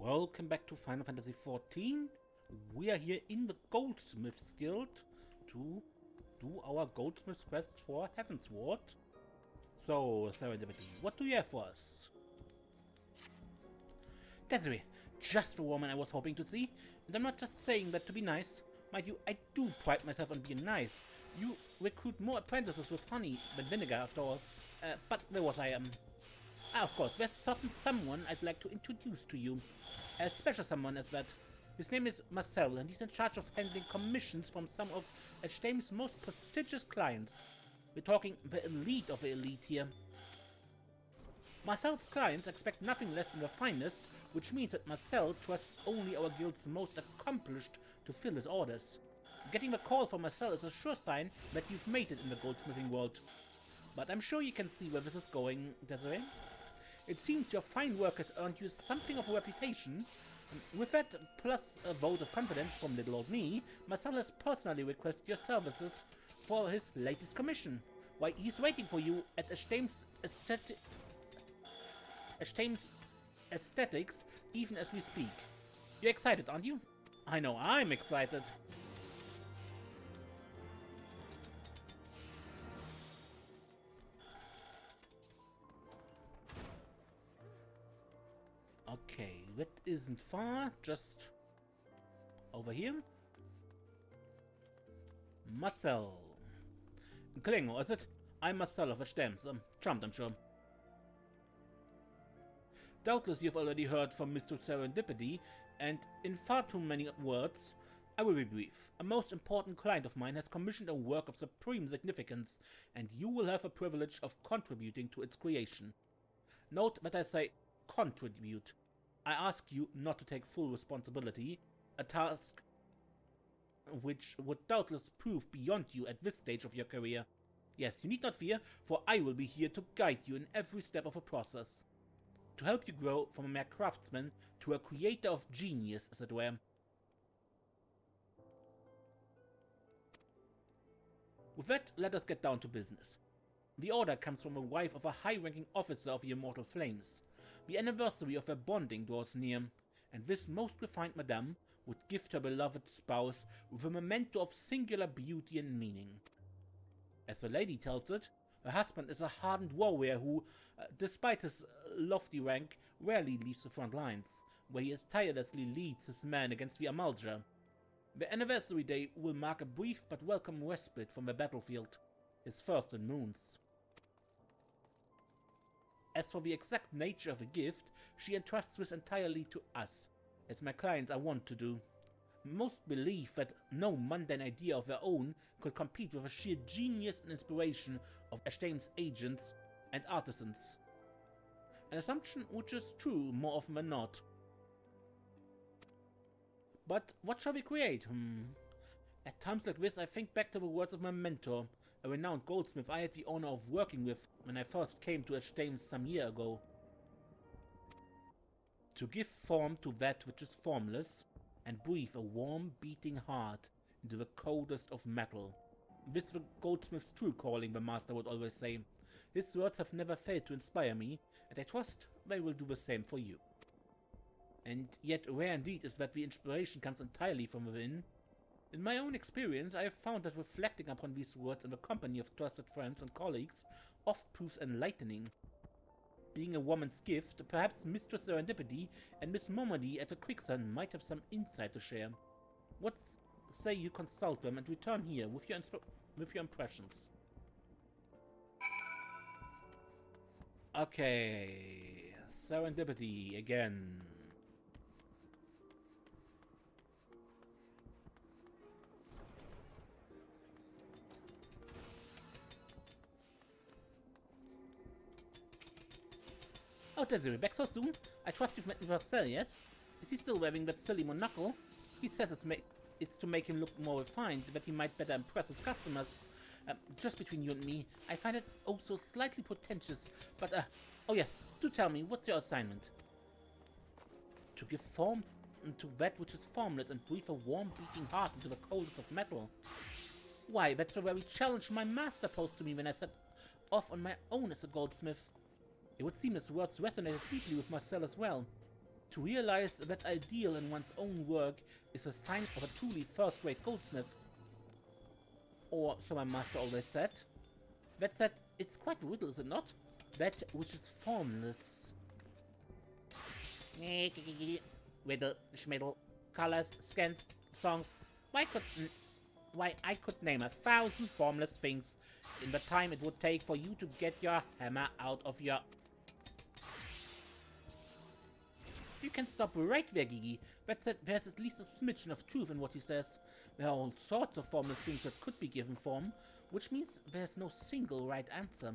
Welcome back to Final Fantasy XIV. We are here in the Goldsmith's Guild to do our Goldsmith's quest for Heavensward. So, Serendipity, what do you have for us? Desiree, just the woman I was hoping to see, and I'm not just saying that to be nice. Mind you, I do pride myself on being nice. You recruit more apprentices with honey than vinegar, after all. But where was I? Of course, there's certain someone I'd like to introduce to you. A special someone at that. His name is Marcel, and he's in charge of handling commissions from some of Eshtaime's most prestigious clients. We're talking the elite of the elite here. Marcel's clients expect nothing less than the finest, which means that Marcel trusts only our guild's most accomplished to fill his orders. Getting the call from Marcel is a sure sign that you've made it in the goldsmithing world. But I'm sure you can see where this is going, Desiree. It seems your fine work has earned you something of a reputation. With that, plus a vote of confidence from little old me, Marcel has personally requested your services for his latest commission. Why, he's waiting for you at Eshtaime's aesthetics even as we speak. You're excited, aren't you? I know I'm excited. Okay, that isn't far, just over here. Marcel. Klingo, is it? I'm Marcel of Eshtaime. Charmed, I'm sure. Doubtless you've already heard from Mr. Serendipity, and in far too many words, I will be brief. A most important client of mine has commissioned a work of supreme significance, and you will have the privilege of contributing to its creation. Note that I say contribute. I ask you not to take full responsibility, a task which would doubtless prove beyond you at this stage of your career. Yes, you need not fear, for I will be here to guide you in every step of the process. To help you grow from a mere craftsman to a creator of genius, as it were. With that, let us get down to business. The order comes from a wife of a high-ranking officer of the Immortal Flames. The anniversary of their bonding draws near, and this most refined madame would gift her beloved spouse with a memento of singular beauty and meaning. As the lady tells it, her husband is a hardened warrior who, despite his lofty rank, rarely leaves the front lines, where he tirelessly leads his men against the Amalja. The anniversary day will mark a brief but welcome respite from the battlefield, his first in moons. As for the exact nature of the gift, she entrusts this entirely to us, as my clients are wont to do. Most believe that no mundane idea of their own could compete with the sheer genius and inspiration of Eshtaime's agents and artisans. An assumption which is true more often than not. But what shall we create? At times like this I think back to the words of my mentor, a renowned goldsmith I had the honor of working with when I first came to Eshtaime some year ago. To give form to that which is formless, and breathe a warm beating heart into the coldest of metal. This is the goldsmith's true calling, the master would always say. His words have never failed to inspire me, and I trust they will do the same for you. And yet rare indeed is that the inspiration comes entirely from within. In my own experience, I have found that reflecting upon these words in the company of trusted friends and colleagues oft proves enlightening. Being a woman's gift, perhaps Mistress Serendipity and Miss Momody at the Quicksand might have some insight to share. What say you consult them and return here with your impressions? Okay, Serendipity again. Oh, Desiree, back so soon? I trust you've met Marcel, yes? Is he still wearing that silly monocle? He says it's to make him look more refined, that he might better impress his customers. Just between you and me, I find it also slightly pretentious, but oh yes, do tell me, what's your assignment? To give form to that which is formless and breathe a warm beating heart into the coldest of metal. Why, that's the very challenge my master posed to me when I set off on my own as a goldsmith. It would seem his words resonated deeply with Marcel as well. To realize that ideal in one's own work is a sign of a truly first-rate goldsmith. Or so my master always said. That said, it's quite a riddle, is it not? That which is formless. Riddle, schmiddle, colors, scans, songs. Why I could name 1,000 formless things in the time it would take for you to get your hammer out of your... You can stop right there, Gigi. That said, there's at least a smidgen of truth in what he says. There are all sorts of formless things that could be given form, which means there's no single right answer.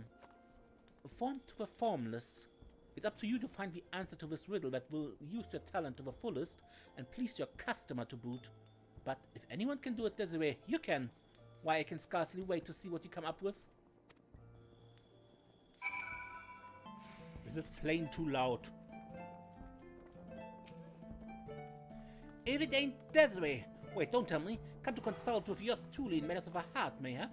Form to the formless. It's up to you to find the answer to this riddle that will use your talent to the fullest and please your customer to boot. But if anyone can do it this way, you can. Why, I can scarcely wait to see what you come up with. This is plain too loud. If it ain't Desiree! Wait, don't tell me. Come to consult with yours truly in matters of a heart, Mayor.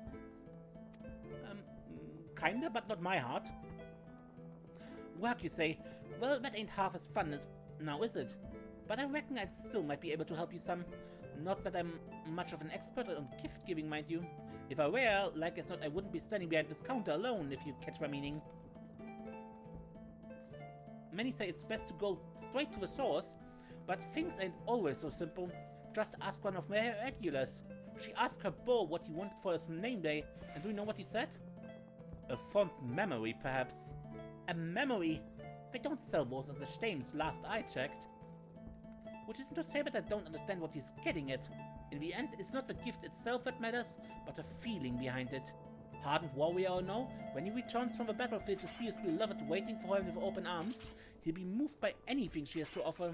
Kinda, but not my heart. Work, you say? Well, that ain't half as fun as now, is it? But I reckon I still might be able to help you some. Not that I'm much of an expert on gift-giving, mind you. If I were, like as not, I wouldn't be standing behind this counter alone, if you catch my meaning. Many say it's best to go straight to the source, but things ain't always so simple. Just ask one of my regulars. She asked her beau what he wanted for his name day, and do you know what he said? A fond memory, perhaps. A memory? They don't sell those as Eshtaimes last I checked. Which isn't to say that I don't understand what he's getting at. In the end, it's not the gift itself that matters, but the feeling behind it. Hardened warrior or no, when he returns from the battlefield to see his beloved waiting for him with open arms, he'll be moved by anything she has to offer.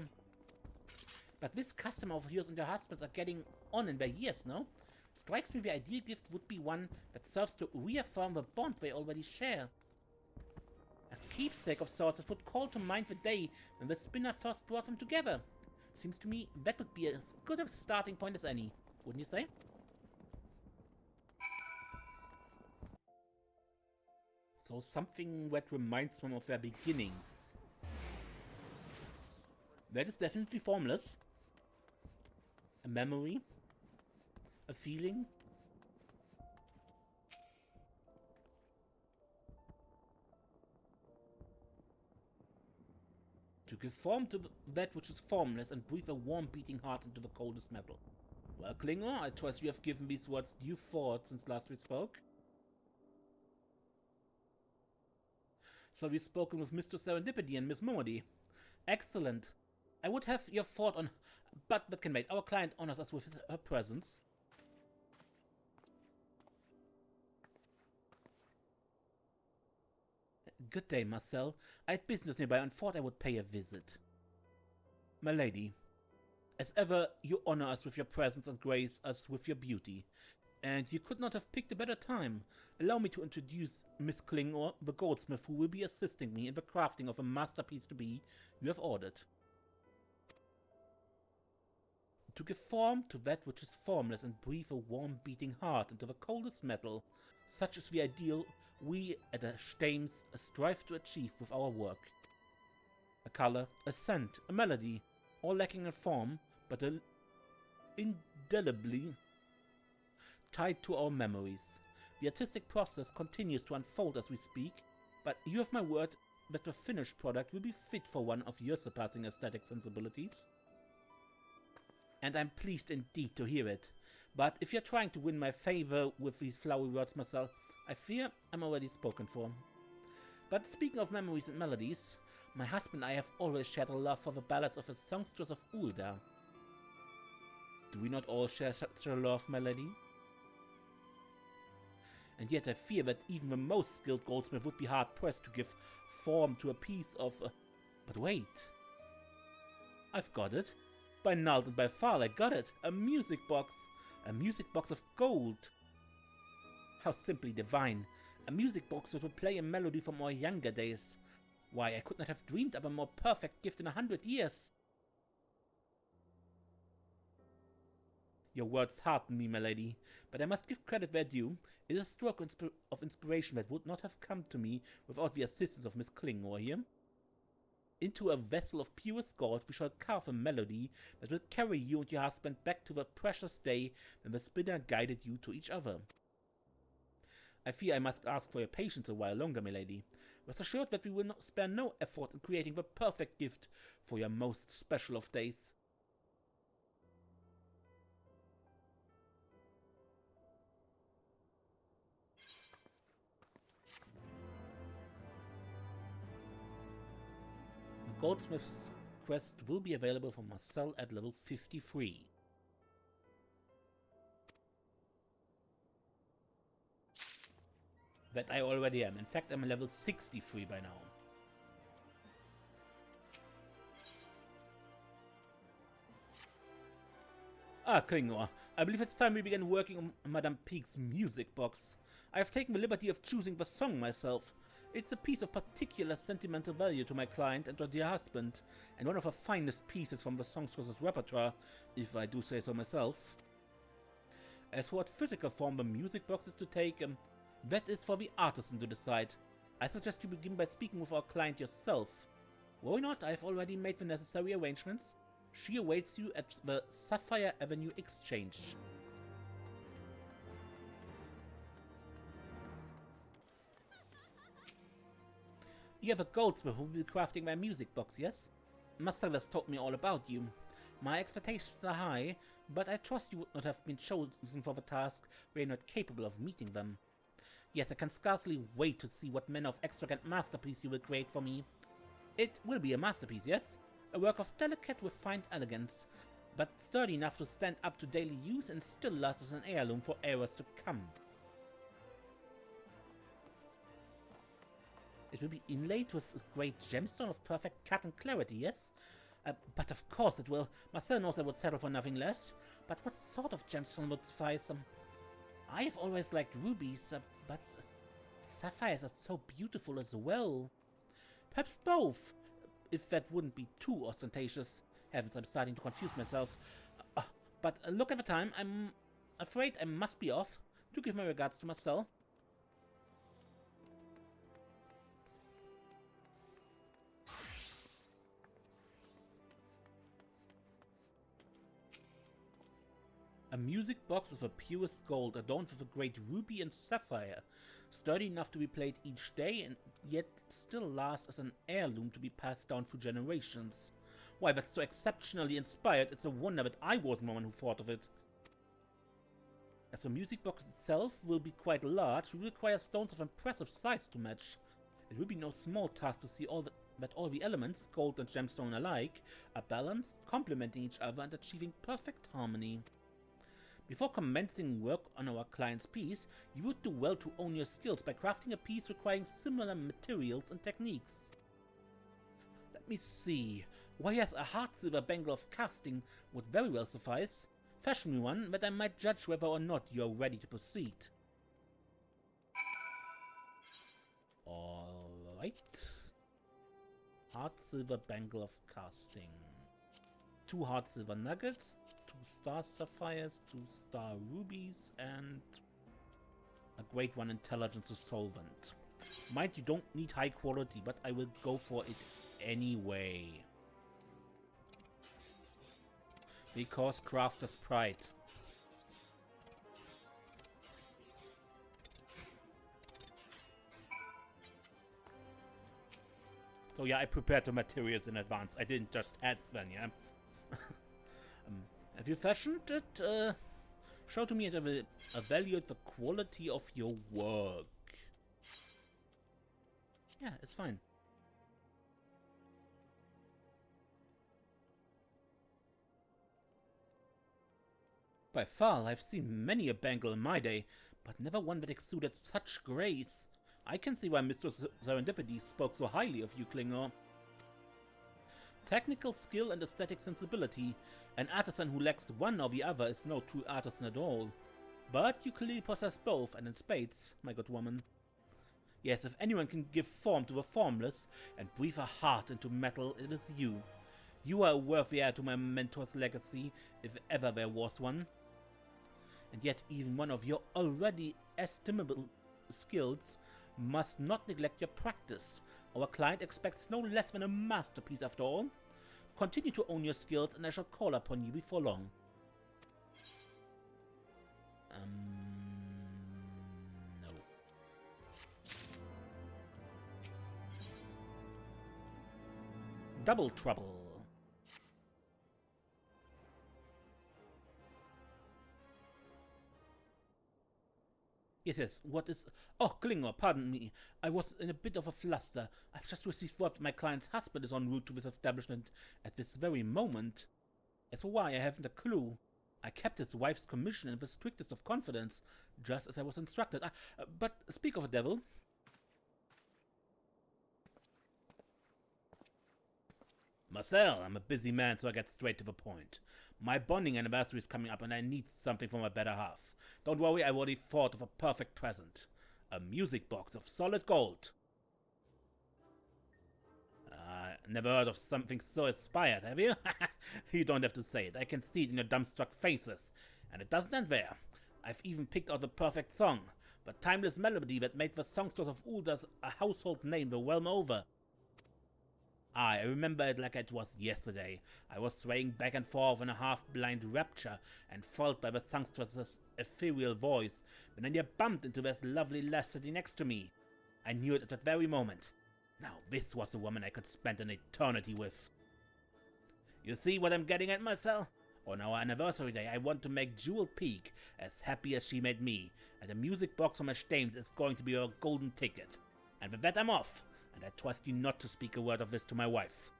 But this customer of yours and your husband's are getting on in their years, no? Strikes me the ideal gift would be one that serves to reaffirm the bond they already share. A keepsake of sorts that would call to mind the day when the spinner first brought them together. Seems to me that would be as good a starting point as any, wouldn't you say? So something that reminds them of their beginnings. That is definitely formless. A memory. A feeling. To give form to that which is formless and breathe a warm beating heart into the coldest metal. Well, Klinger, I trust you have given these words due thought since last we spoke. So we've spoken with Mr. Serendipity and Miss Momody. Excellent. I would have your thought on, but can wait. Our client honors us with her presence. Good day, Marcel. I had business nearby and thought I would pay a visit. My lady, as ever, you honor us with your presence and grace us with your beauty. And you could not have picked a better time. Allow me to introduce Miss Klinger, the goldsmith who will be assisting me in the crafting of a masterpiece to be you have ordered. To give form to that which is formless and breathe a warm beating heart into the coldest metal, such is the ideal we at Eshtaimes strive to achieve with our work. A color, a scent, a melody, all lacking in form, but indelibly tied to our memories. The artistic process continues to unfold as we speak, but you have my word that the finished product will be fit for one of your surpassing aesthetic sensibilities. And I'm pleased indeed to hear it. But if you're trying to win my favor with these flowery words, Marcel, I fear I'm already spoken for. But speaking of memories and melodies, my husband and I have always shared a love for the ballads of the songstress of Ul'dah. Do we not all share such a love, my lady? And yet I fear that even the most skilled goldsmith would be hard-pressed to give form to a piece of... But wait. I've got it. By Nald and by Far I got it. A music box. A music box of gold. How simply divine. A music box that would play a melody from our younger days. Why, I could not have dreamed of a more perfect gift in 100 years. Your words hearten me, my lady, but I must give credit where due. It is a stroke of inspiration that would not have come to me without the assistance of Miss Klinger here. Into a vessel of purest gold we shall carve a melody that will carry you and your husband back to the precious day when the spinner guided you to each other. I fear I must ask for your patience a while longer, milady. Rest assured that we will not spare no effort in creating the perfect gift for your most special of days. The Goldsmith's quest will be available for Marcel at level 53. That I already am. In fact, I'm level 63 by now. Ah, Kringor, I believe it's time we began working on Madame Peak's music box. I have taken the liberty of choosing the song myself. It's a piece of particular sentimental value to my client and her dear husband, and one of the finest pieces from the songstress's repertoire, if I do say so myself. As for what physical form the music box is to take, that is for the artisan to decide. I suggest you begin by speaking with our client yourself. Why not? I have already made the necessary arrangements. She awaits you at the Sapphire Avenue Exchange. You have a goldsmith who will be crafting my music box, yes? Marcel has told me all about you. My expectations are high, but I trust you would not have been chosen for the task where you're not capable of meeting them. Yes, I can scarcely wait to see what manner of extravagant masterpiece you will create for me. It will be a masterpiece, yes? A work of delicate, refined elegance, but sturdy enough to stand up to daily use and still last as an heirloom for eras to come. It will be inlaid with a great gemstone of perfect cut and clarity, yes? But of course it will. Marcel knows I would settle for nothing less. But what sort of gemstone would suffice? I have always liked rubies, but sapphires are so beautiful as well. Perhaps both, if that wouldn't be too ostentatious. Heavens, I'm starting to confuse myself. But look at the time. I'm afraid I must be off. Do give my regards to Marcel. A music box of the purest gold, adorned with a great ruby and sapphire, sturdy enough to be played each day and yet still last as an heirloom to be passed down through generations. Why, that's so exceptionally inspired, it's a wonder that I wasn't the one who thought of it. As the music box itself will be quite large, we will require stones of impressive size to match. It will be no small task to see that all the elements, gold and gemstone alike, are balanced, complementing each other and achieving perfect harmony. Before commencing work on our client's piece, you would do well to own your skills by crafting a piece requiring similar materials and techniques. Let me see. Why, yes, a hard silver bangle of casting would very well suffice. Fashion me one, that I might judge whether or not you are ready to proceed. Alright. Hard silver bangle of casting. 2 hard silver nuggets, 2 star sapphires, 2 star rubies, and a great one intelligence solvent. Mind you, don't need high quality, but I will go for it anyway. Because crafter's pride. So yeah, I prepared the materials in advance. I didn't just add them, yeah? Have you fashioned it? Show to me and I will evaluate the quality of your work. Yeah, it's fine. By far, I've seen many a bangle in my day, but never one that exuded such grace. I can see why Mr. Serendipity spoke so highly of you, Klingor. Technical skill and aesthetic sensibility. An artisan who lacks one or the other is no true artisan at all. But you clearly possess both, and in spades, my good woman. Yes, if anyone can give form to the formless and breathe a heart into metal, it is you. You are a worthy heir to my mentor's legacy, if ever there was one. And yet even one of your already estimable skills must not neglect your practice. Our client expects no less than a masterpiece after all. Continue to own your skills and I shall call upon you before long. No. Double trouble. Yes, what is... Oh, Klinger, pardon me. I was in a bit of a fluster. I've just received word that my client's husband is en route to this establishment at this very moment. As for why, I haven't a clue. I kept his wife's commission in the strictest of confidence, just as I was instructed. But speak of a devil. Marcel, I'm a busy man, so I get straight to the point. My bonding anniversary is coming up and I need something for my better half. Don't worry, I've already thought of a perfect present. A music box of solid gold. Never heard of something so inspired, have you? You don't have to say it. I can see it in your dumbstruck faces. And it doesn't end there. I've even picked out the perfect song. The timeless melody that made the songsters of Ul'dah a household name the realm over. I remember it like it was yesterday. I was swaying back and forth in a half-blind rapture, enthralled by the songstress's ethereal voice, when I bumped into this lovely lass sitting next to me. I knew it at that very moment. Now this was a woman I could spend an eternity with. You see what I'm getting at, Marcel? On our anniversary day, I want to make Jewel Peak as happy as she made me, and the music box from Eshtaime is going to be her golden ticket. And with that I'm off. And I trust you not to speak a word of this to my wife.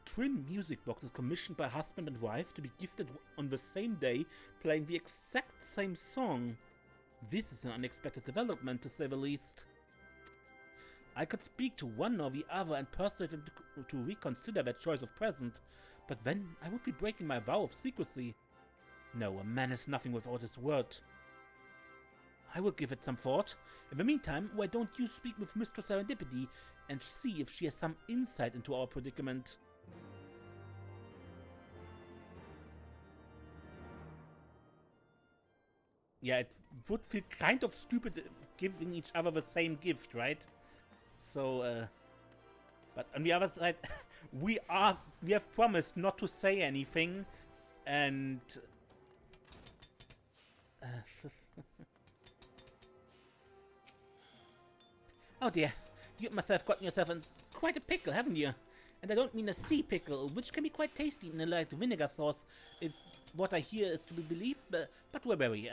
Twin music boxes commissioned by husband and wife to be gifted on the same day, playing the exact same song. This is an unexpected development, to say the least. I could speak to one or the other and persuade them to reconsider their choice of present, but then I would be breaking my vow of secrecy. No, a man is nothing without his word. I will give it some thought. In the meantime, why don't you speak with Mistress Serendipity and see if she has some insight into our predicament? Yeah, it would feel kind of stupid giving each other the same gift, right? So, but on the other side, we have promised not to say anything, and oh dear, you must have gotten yourself in quite a pickle, haven't you? And I don't mean a sea pickle, which can be quite tasty in a light vinegar sauce, if what I hear is to be believed, but we're very,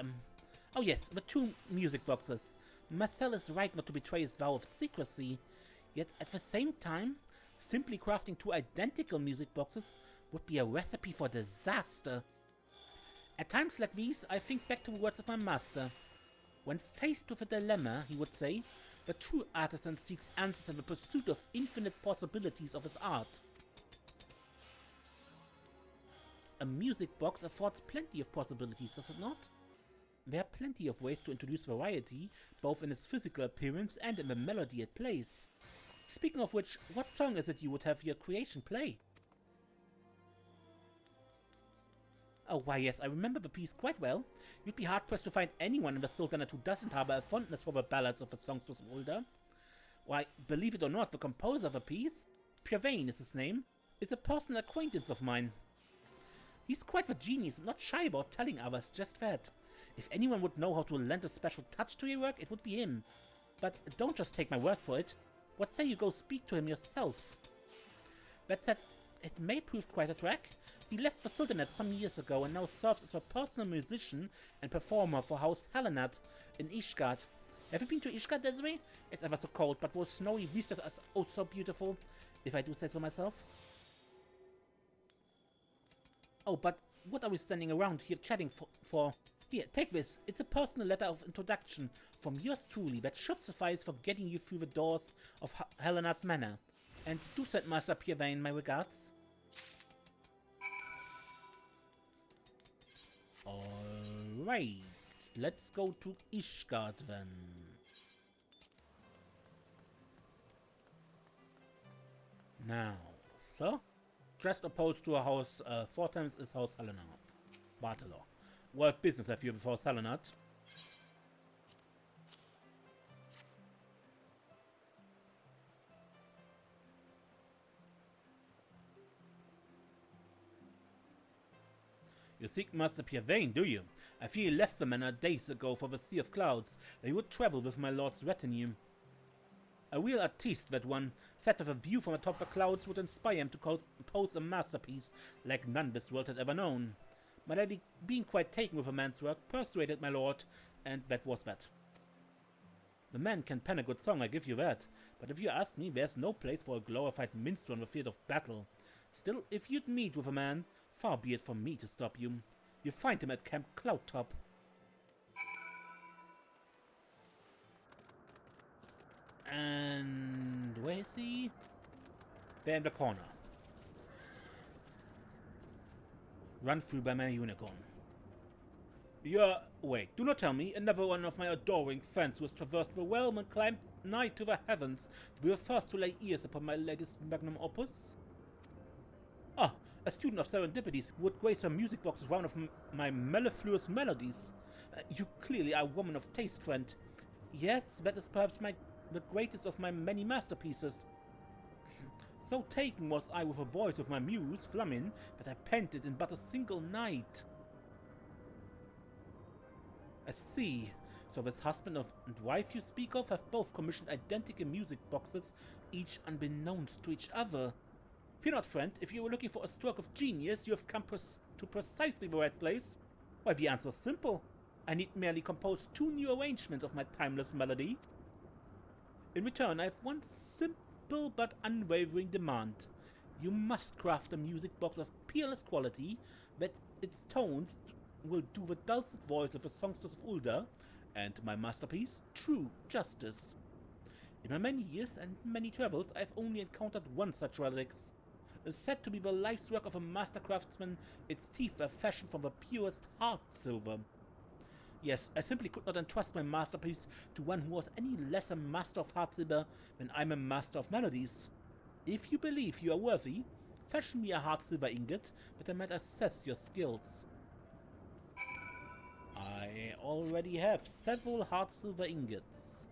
oh yes, the two music boxes. Marcel is right not to betray his vow of secrecy, yet at the same time, simply crafting two identical music boxes would be a recipe for disaster. At times like these, I think back to the words of my master. When faced with a dilemma, he would say, the true artisan seeks answers in the pursuit of infinite possibilities of his art. A music box affords plenty of possibilities, does it not? There are plenty of ways to introduce variety, both in its physical appearance and in the melody it plays. Speaking of which, what song is it you would have your creation play? Oh, why yes, I remember the piece quite well. You'd be hard-pressed to find anyone in the Sultanate who doesn't harbor a fondness for the ballads of the songsters of Ul'dah. Why, believe it or not, the composer of the piece, Piervain is his name, is a personal acquaintance of mine. He's quite the genius and not shy about telling others just that. If anyone would know how to lend a special touch to your work, it would be him. But don't just take my word for it. What say you go speak to him yourself? That said, it may prove quite a track. He left the Sultanate some years ago and now serves as a personal musician and performer for House Helenat in Ishgard. Have you been to Ishgard, Desiree? It's ever so cold, but those snowy vistas are oh so beautiful, if I do say so myself. Oh, but what are we standing around here chatting for? Here, take this. It's a personal letter of introduction from yours truly that should suffice for getting you through the doors of Helenat Manor. And do send Master Piervain my regards. Alright, let's go to Ishgard then. Now, so, just opposed to a house, 4 times is House Helenat. Bartolo. What business have you before Salanat? You seek Master Piervain, do you? I fear he left the manor days ago for the Sea of Clouds, that he would travel with my lord's retinue. A real artiste, that one, set with a view from atop the clouds would inspire him to compose a masterpiece like none this world had ever known. My lady, being quite taken with a man's work, persuaded my lord, and that was that. The man can pen a good song, I give you that, but if you ask me, there's no place for a glorified minstrel on the field of battle. Still, if you'd meet with a man, far be it from me to stop you. You find him at Camp Cloudtop. And where is he? There in the corner. Run through by my unicorn. Wait, do not tell me another one of my adoring friends who has traversed the realm and climbed nigh to the heavens to be the first to lay ears upon my latest magnum opus? Ah, a student of serendipities who would grace her music box with one of my mellifluous melodies. You clearly are a woman of taste, friend. Yes, that is perhaps the greatest of my many masterpieces. So taken was I with the voice of my muse, Flamin, that I penned it in but a single night. I see. So this husband and wife you speak of have both commissioned identical music boxes, each unbeknownst to each other. Fear not, friend, if you were looking for a stroke of genius, you have come to precisely the right place. Why, the answer is simple. I need merely compose 2 new arrangements of my timeless melody. In return, I have one simple but unwavering demand. You must craft a music box of peerless quality that its tones will do the dulcet voice of the songstress of Ul'dah and my masterpiece true justice. In my many years and many travels, I have only encountered one such relics. Said to be the life's work of a master craftsman, its teeth were fashioned from the purest heart silver. Yes, I simply could not entrust my masterpiece to one who was any less a master of heart silver than I'm a master of melodies. If you believe you are worthy, fashion me a heart silver ingot that I might assess your skills. I already have several heart silver ingots.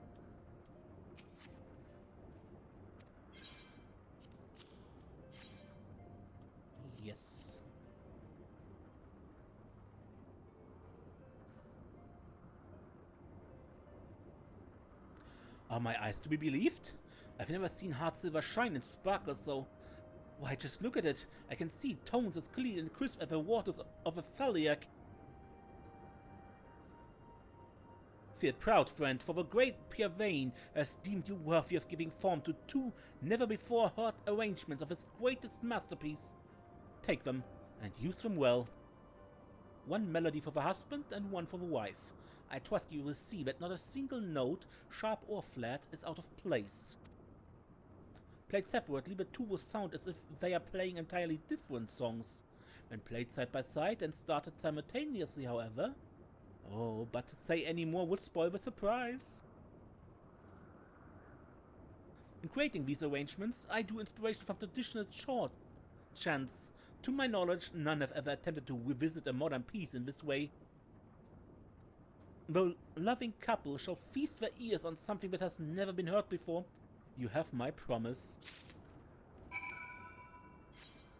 Yes. Are my eyes to be believed? I've never seen hard silver shine and sparkle so. Why, just look at it. I can see tones as clean and crisp as the waters of a Thaliac. Feel proud, friend, for the great Piervain has deemed you worthy of giving form to 2 never-before-heard arrangements of his greatest masterpiece. Take them, and use them well. One melody for the husband and one for the wife. I trust you will see that not a single note, sharp or flat, is out of place. Played separately, the 2 will sound as if they are playing entirely different songs. When played side by side and started simultaneously, however... Oh, but to say any more would spoil the surprise. In creating these arrangements, I drew inspiration from traditional short chants. To my knowledge, none have ever attempted to revisit a modern piece in this way. The loving couple shall feast their ears on something that has never been heard before. You have my promise.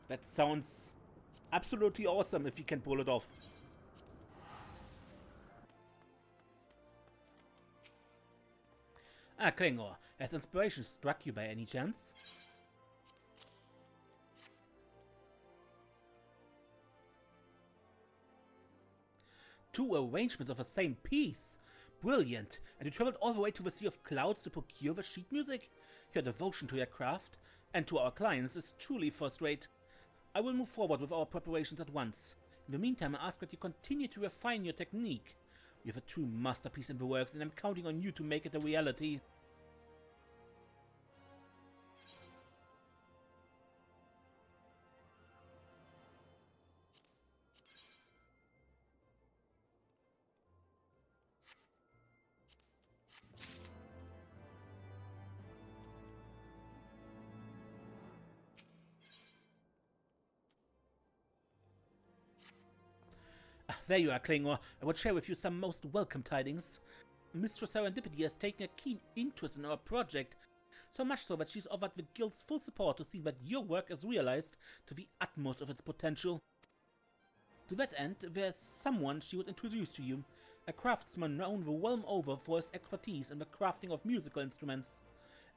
That sounds absolutely awesome if you can pull it off. Ah, Klingor, has inspiration struck you by any chance? Two arrangements of the same piece? Brilliant! And you traveled all the way to the Sea of Clouds to procure the sheet music? Your devotion to your craft and to our clients is truly first-rate. I will move forward with our preparations at once. In the meantime, I ask that you continue to refine your technique. You have a true masterpiece in the works, and I'm counting on you to make it a reality. there you are, Klingor. I would share with you some most welcome tidings. Mistress Serendipity has taken a keen interest in our project, so much so that she's offered the guild's full support to see that your work is realized to the utmost of its potential. To that end, there's someone she would introduce to you, a craftsman known the realm over for his expertise in the crafting of musical instruments.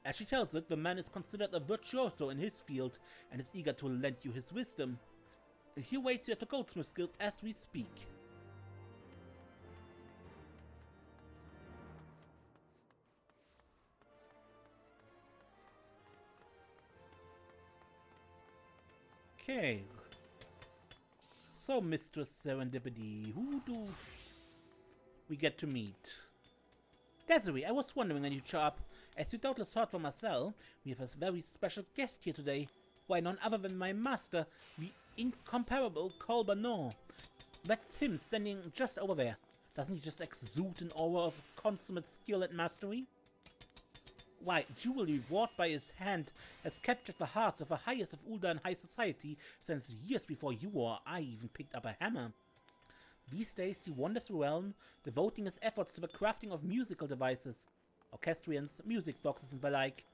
As she tells it, the man is considered a virtuoso in his field and is eager to lend you his wisdom. He waits you at the Goldsmith Guild as we speak. Okay. So, Mistress Serendipity, who do we get to meet? Desiree, I was wondering when you'd show up. As you doubtless heard from Marcel, we have a very special guest here today. Why, none other than my master, the incomparable Colbanon. That's him standing just over there. Doesn't he just exude an aura of consummate skill and mastery? Why, jewelry wrought by his hand has captured the hearts of the highest of Ul'dah and high society since years before you or I even picked up a hammer. These days he wanders the realm, devoting his efforts to the crafting of musical devices, orchestrions, music boxes and the like.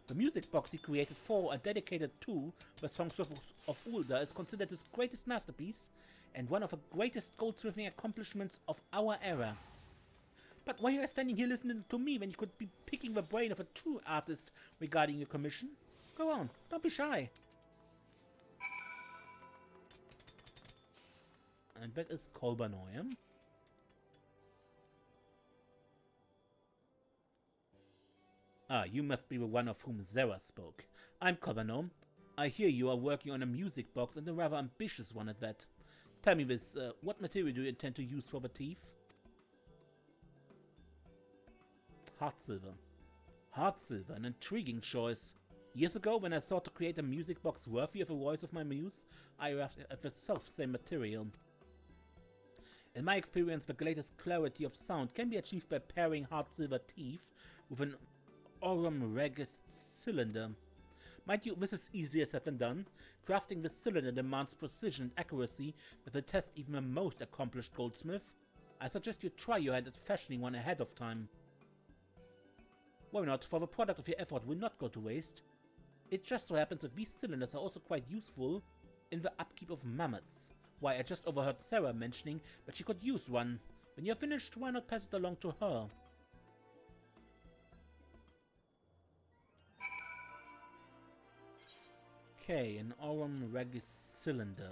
The music box he created for and dedicated to the songs of Ul'dah is considered his greatest masterpiece and one of the greatest goldsmithing accomplishments of our era. But why are you standing here listening to me when you could be picking the brain of a true artist regarding your commission? Go on, don't be shy. And that is Colbanon. Ah, you must be the one of whom Zera spoke. I'm Colbanon. I hear you are working on a music box and a rather ambitious one at that. Tell me this, what material do you intend to use for the teeth? Hard silver. Hard silver, an intriguing choice. Years ago, when I sought to create a music box worthy of the voice of my muse, I arrived at the self-same material. In my experience, the greatest clarity of sound can be achieved by pairing hard silver teeth with an aurum regis cylinder. Mind you, this is easier said than done. Crafting this cylinder demands precision and accuracy that will test even the most accomplished goldsmith. I suggest you try your hand at fashioning one ahead of time. Why not, for the product of your effort will not go to waste. It just so happens that these cylinders are also quite useful in the upkeep of mammoths. Why, I just overheard Sarah mentioning that she could use one. When you're finished, why not pass it along to her? Okay, an aurum regis cylinder.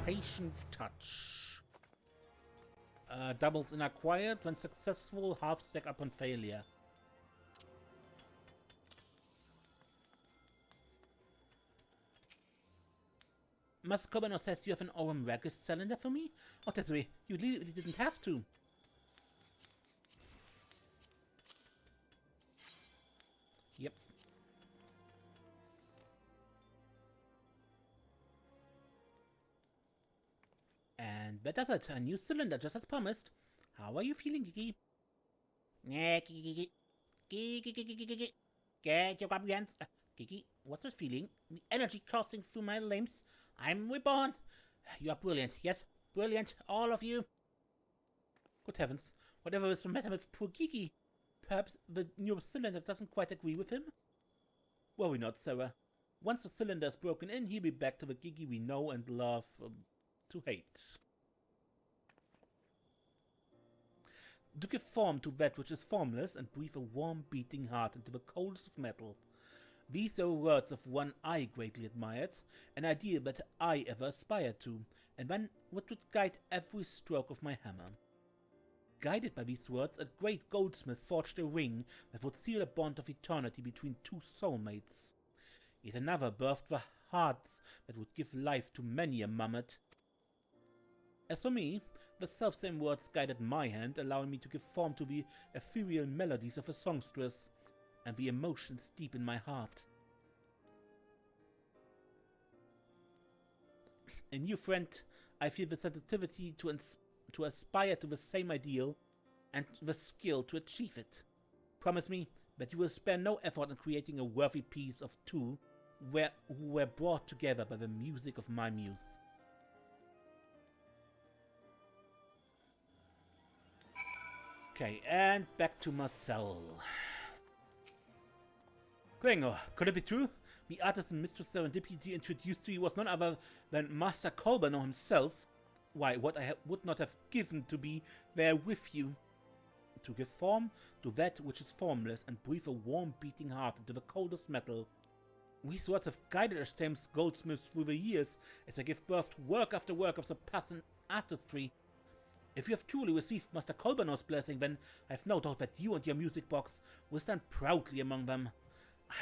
Patient touch. Doubles in acquired when successful, half stack upon failure. Master Colbanon says you have an aurum regis cylinder for me? Oh, Desiree, you really didn't have to. Yep. And that does it. A new cylinder, just as promised. How are you feeling, Gigi? Gigi. Get your grubby hands. Gigi, what's this feeling? The energy coursing through my limbs. I'm reborn. You are brilliant. Yes, brilliant. All of you. Good heavens. Whatever is the matter with poor Gigi? Perhaps the new cylinder doesn't quite agree with him? Worry not, Sarah. Once the cylinder is broken in, he'll be back to the Gigi we know and love to hate. To give form to that which is formless and breathe a warm beating heart into the coldest of metal. These are words of one I greatly admired, an idea that I ever aspired to, and one which would guide every stroke of my hammer. Guided by these words, a great goldsmith forged a ring that would seal a bond of eternity between two soulmates. Yet another birthed the hearts that would give life to many a mammoth. As for me, the selfsame words guided my hand, allowing me to give form to the ethereal melodies of a songstress and the emotions deep in my heart. a new friend, I feel the sensitivity to aspire to the same ideal and the skill to achieve it. Promise me that you will spare no effort in creating a worthy piece of two who were brought together by the music of my muse. Okay, and back to Marcel. Klingor, could it be true? The artist and Mistress Serendipity introduced to you was none other than Master Colbano himself. Why, what I would not have given to be there with you. To give form to that which is formless and breathe a warm beating heart into the coldest metal. These words have guided Eshtaime's goldsmiths through the years as they give birth to work after work of surpassing artistry. If you have truly received Master Colbano's blessing, then I have no doubt that you and your music box will stand proudly among them.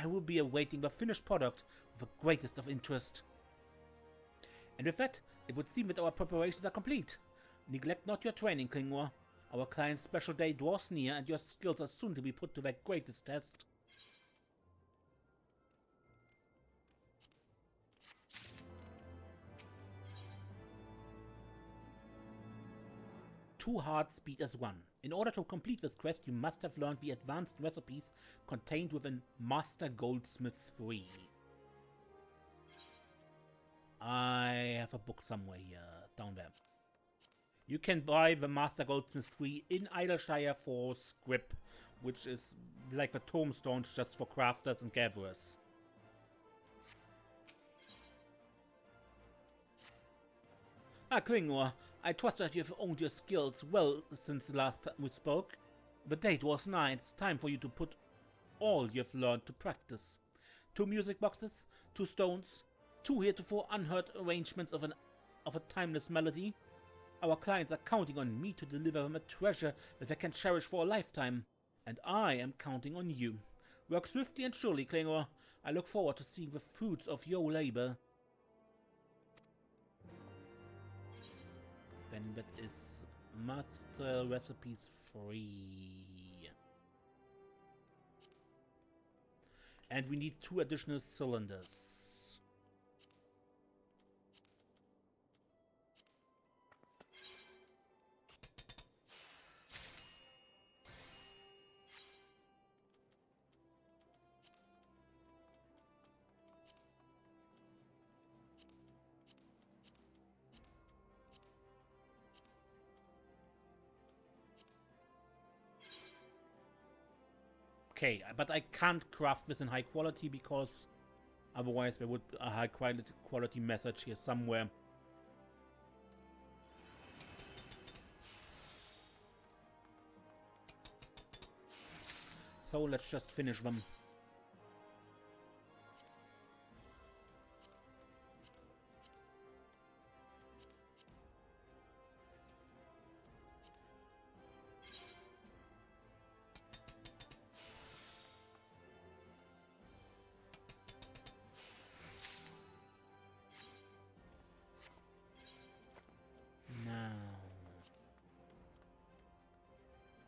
I will be awaiting the finished product with the greatest of interest. And with that, it would seem that our preparations are complete. Neglect not your training, Klingor. Our client's special day draws near, and your skills are soon to be put to their greatest test. Two hearts beat as one. In order to complete this quest, you must have learned the advanced recipes contained within Master Goldsmith 3. I have a book somewhere here, down there. You can buy the Master Goldsmith 3 in Idleshire for scrip, which is like the tombstones just for crafters and gatherers. Klingor, I trust that you have honed your skills well since the last time we spoke. The date was nigh, it's time for you to put all you've learned to practice. 2 music boxes, 2 stones, 2 heretofore unheard arrangements of a timeless melody. Our clients are counting on me to deliver them a treasure that they can cherish for a lifetime. And I am counting on you. Work swiftly and surely, Klingor. I look forward to seeing the fruits of your labor. Then that is Master Recipes 3. And we need 2 additional cylinders. Okay, but I can't craft this in high quality because otherwise there would be a high quality message here somewhere. So let's just finish them.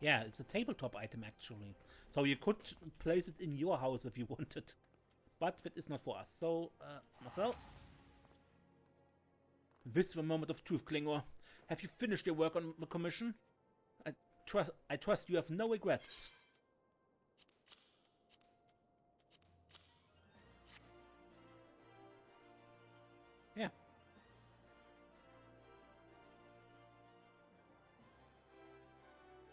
Yeah, it's a tabletop item actually. So you could place it in your house if you wanted. But that is not for us. So, Marcel? This is the moment of truth, Klingor. Have you finished your work on the commission? I trust you have no regrets. Yeah.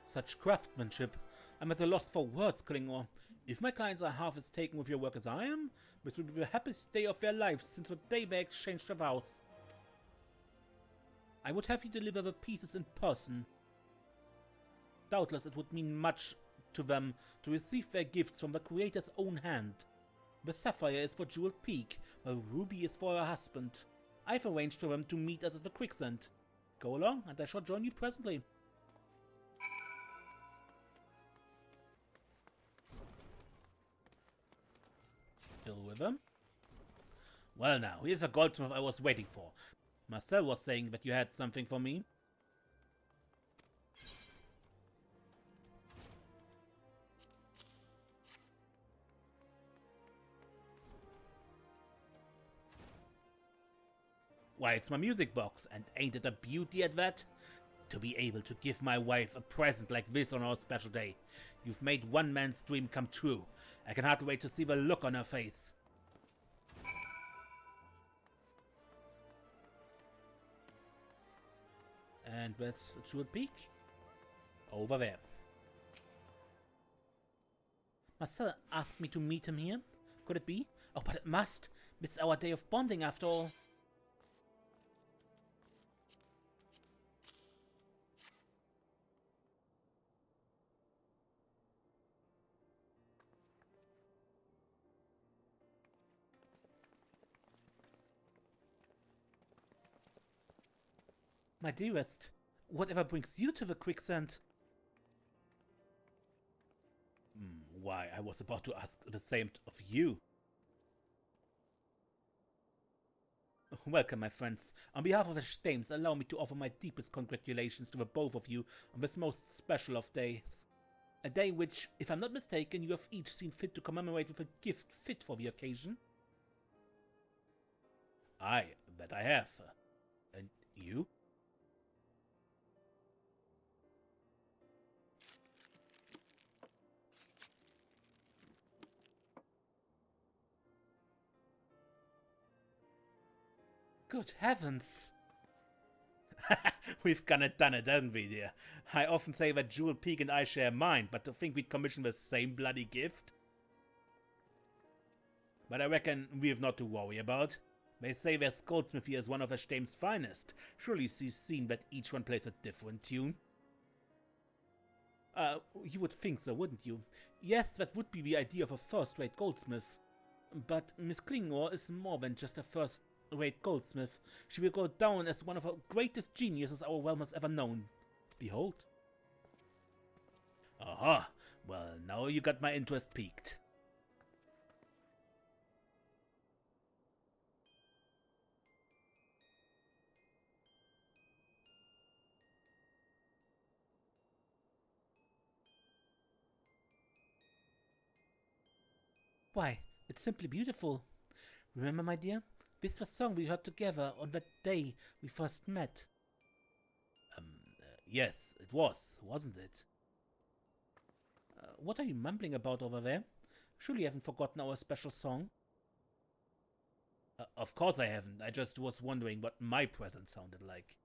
Such craftsmanship. I'm at a loss for words, Klingor. If my clients are half as taken with your work as I am, this will be the happiest day of their lives since the day they exchanged their vows. I would have you deliver the pieces in person. Doubtless it would mean much to them to receive their gifts from the Creator's own hand. The sapphire is for Jeweled Peak, the ruby is for her husband. I've arranged for them to meet us at the quicksand. Go along, and I shall join you presently. Still with them? Well now, here's a goldsmith I was waiting for. Marcel was saying that you had something for me. Why, it's my music box, and ain't it a beauty at that? To be able to give my wife a present like this on our special day. You've made one man's dream come true. I can hardly wait to see the look on her face. And where's Jewel Peak? Over there. Marcel asked me to meet him here. Could it be? Oh, but it must. This is our day of bonding after all. My dearest, whatever brings you to the quicksand? Why, I was about to ask the same of you. Welcome, my friends. On behalf of Eshtaime, allow me to offer my deepest congratulations to the both of you on this most special of days. A day which, if I'm not mistaken, you have each seen fit to commemorate with a gift fit for the occasion. Aye, that I have. And you? Good heavens! We've kinda done it, haven't we, dear? I often say that Jewel Peak and I share a mind, but to think we'd commission the same bloody gift? But I reckon we've not to worry about. They say there's Goldsmith here is one of Eshtaime's finest. Surely you've seen that each one plays a different tune. You would think so, wouldn't you? Yes, that would be the idea of a first-rate goldsmith. But Miss Klingor is more than just a first-rate goldsmith. She will go down as one of the greatest geniuses our realm has ever known. Behold. Aha! Well, now you got my interest piqued. Why, it's simply beautiful. Remember, my dear? This was the song we heard together on that day we first met. Yes, it was, wasn't it? What are you mumbling about over there? Surely you haven't forgotten our special song? Of course I haven't. I just was wondering what my present sounded like.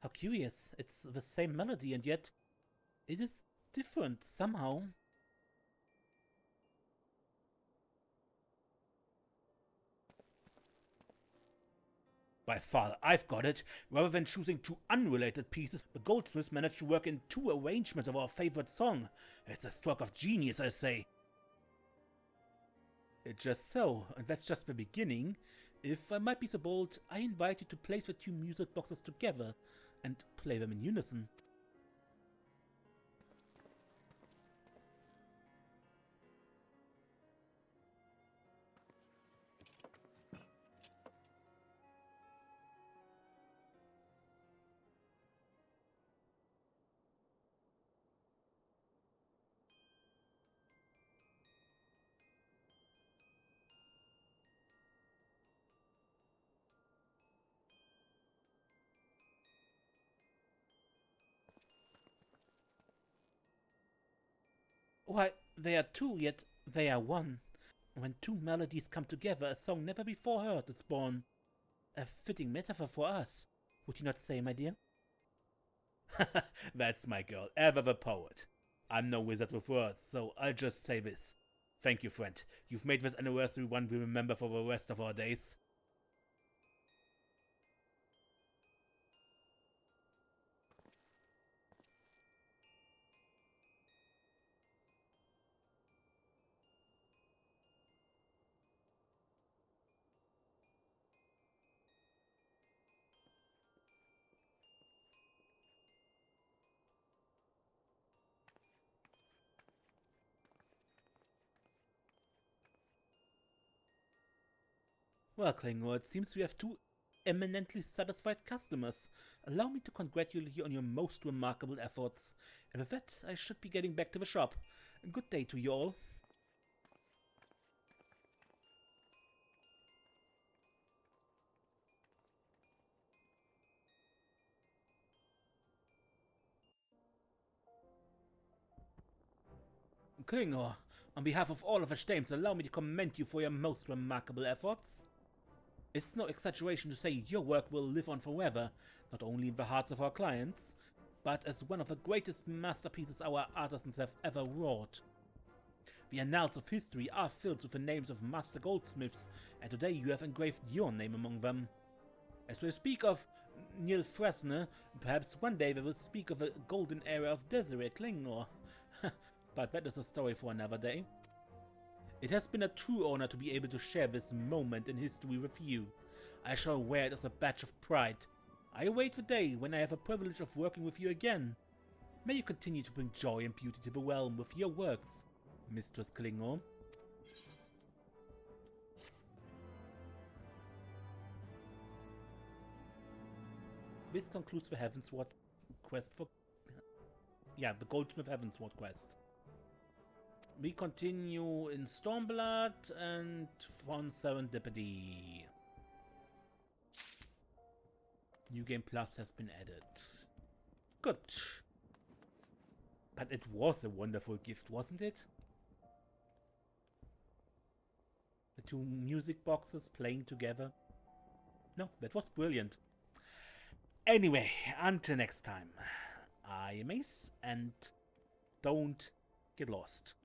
How curious. It's the same melody and yet it is different somehow. By far, I've got it. Rather than choosing two unrelated pieces, the Goldsmiths managed to work in two arrangements of our favorite song. It's a stroke of genius, I say. It's just so, and that's just the beginning. If I might be so bold, I invite you to place the two music boxes together and play them in unison. Why, they are two, yet they are one. When two melodies come together, a song never before heard is born. A fitting metaphor for us, would you not say, my dear? That's my girl, ever the poet. I'm no wizard with words, so I'll just say this. Thank you, friend. You've made this anniversary one we remember for the rest of our days. Well, Klingor, it seems we have two eminently satisfied customers. Allow me to congratulate you on your most remarkable efforts. And with that, I should be getting back to the shop. Good day to you all. Klingor, on behalf of all of Eshtaime, allow me to commend you for your most remarkable efforts. It's no exaggeration to say your work will live on forever, not only in the hearts of our clients, but as one of the greatest masterpieces our artisans have ever wrought. The annals of history are filled with the names of master goldsmiths, and today you have engraved your name among them. As we speak of Neil Fresne, perhaps one day we will speak of a golden era of Desiree Klingor. But that is a story for another day. It has been a true honor to be able to share this moment in history with you. I shall wear it as a badge of pride. I await the day when I have the privilege of working with you again. May you continue to bring joy and beauty to the realm with your works, Mistress Klingor. This concludes the Heavensward quest for... yeah, the Goldsmith Heavensward quest. We continue in Stormblood and Fond Serendipity. New Game Plus has been added. Good. But it was a wonderful gift, wasn't it? The two music boxes playing together. No, that was brilliant. Anyway, until next time. I am Ace, and don't get lost.